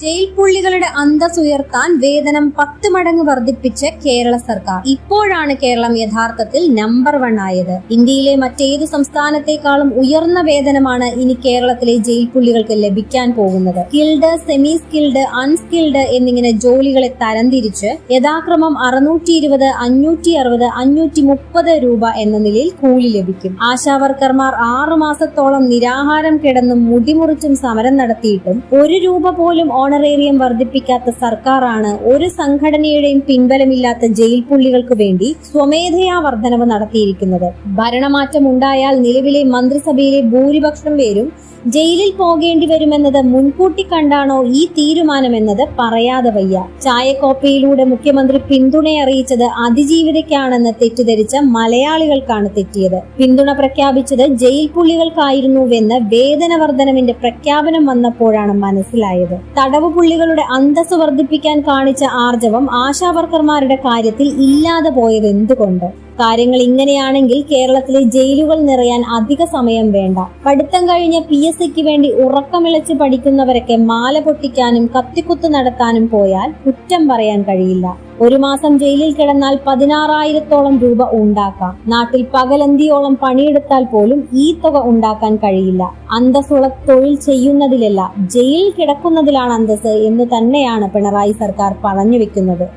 Jail പുള്ളികളുടെ അന്തസ് ഉയർത്താൻ വേതനം 10 മടങ്ങ് വർദ്ധിപ്പിച്ച് കേരള സർക്കാർ. ഇപ്പോഴാണ് കേരളം യഥാർത്ഥത്തിൽ നമ്പർ 1 ആയത്. ഇന്ത്യയിലെ മറ്റേതു സംസ്ഥാനത്തെക്കാളും ഉയർന്ന വേതനമാണ് ഇനി കേരളത്തിലെ ജയിൽ പുള്ളികൾക്ക് ലഭിക്കാൻ പോകുന്നത്. സ്കിൽഡ്, സെമി സ്കിൽഡ്, അൺസ്കിൽഡ് എന്നിങ്ങനെ ജോലികളെ തരംതിരിച്ച് യഥാക്രമം 620, 560, 530 രൂപ എന്ന നിലയിൽ കൂലി ലഭിക്കും. ആശാവർക്കർമാർ 6 മാസത്തോളം നിരാഹാരം കിടന്നും മുടിമുറിച്ചും സമരം നടത്തിയിട്ടും 1 രൂപ പോലും ഓണറേറിയം വർദ്ധിപ്പിക്കാത്ത സർക്കാരാണ് ഒരു സംഘടനയുടെയും പിൻബലമില്ലാത്ത ജയിൽ പുള്ളികൾക്ക് വേണ്ടി സ്വമേധയാ വർധനവ് നടത്തിയിരിക്കുന്നത്. ഭരണമാറ്റം ഉണ്ടായാൽ നിലവിലെ മന്ത്രിസഭയിലെ ഭൂരിപക്ഷം പേരും ജയിലിൽ പോകേണ്ടി വരുമെന്നത് മുൻകൂട്ടി കണ്ടാണോ ഈ തീരുമാനമെന്നത് പറയാതെ വയ്യ. ചായക്കോപ്പയിലൂടെ മുഖ്യമന്ത്രി പിന്തുണയറിയിച്ചത് അതിജീവിതയ്ക്കാണെന്ന് തെറ്റിദ്ധരിച്ച മലയാളികൾക്കാണ് തെറ്റിയത്. പിന്തുണ പ്രഖ്യാപിച്ചത് ജയിൽ പുള്ളികൾക്കായിരുന്നുവെന്ന് വേതന വർധനവിന്റെ പ്രഖ്യാപനം വന്നപ്പോഴാണ് മനസ്സിലായത്. തടവ് പുള്ളികളുടെ അന്തസ് വർദ്ധിപ്പിക്കാൻ കാണിച്ച ആർജവം ആശാവർക്കർമാരുടെ കാര്യത്തിൽ ഇല്ലാതെ പോയത് എന്തുകൊണ്ട്? കാര്യങ്ങൾ ഇങ്ങനെയാണെങ്കിൽ കേരളത്തിലെ ജയിലുകൾ നിറയാൻ അധിക സമയം വേണ്ട. പഠിത്തം കഴിഞ്ഞ PSCക്ക് വേണ്ടി ഉറക്കമിളച്ച് പഠിക്കുന്നവരൊക്കെ മാല പൊട്ടിക്കാനും കത്തിക്കുത്ത് നടത്താനും പോയാൽ കുറ്റം പറയാൻ കഴിയില്ല. 1 മാസം ജയിലിൽ കിടന്നാൽ 16,000-ഓളം രൂപ ഉണ്ടാക്കാം. നാട്ടിൽ പകലന്തിയോളം പണിയെടുത്താൽ പോലും ഈ തുക ഉണ്ടാക്കാൻ കഴിയില്ല. അന്തസ്സുള്ള തൊഴിൽ ചെയ്യുന്നതിലല്ല, ജയിലിൽ കിടക്കുന്നതിലാണ് അന്തസ് എന്ന് തന്നെയാണ് പിണറായി സർക്കാർ പറഞ്ഞു വെക്കുന്നത്.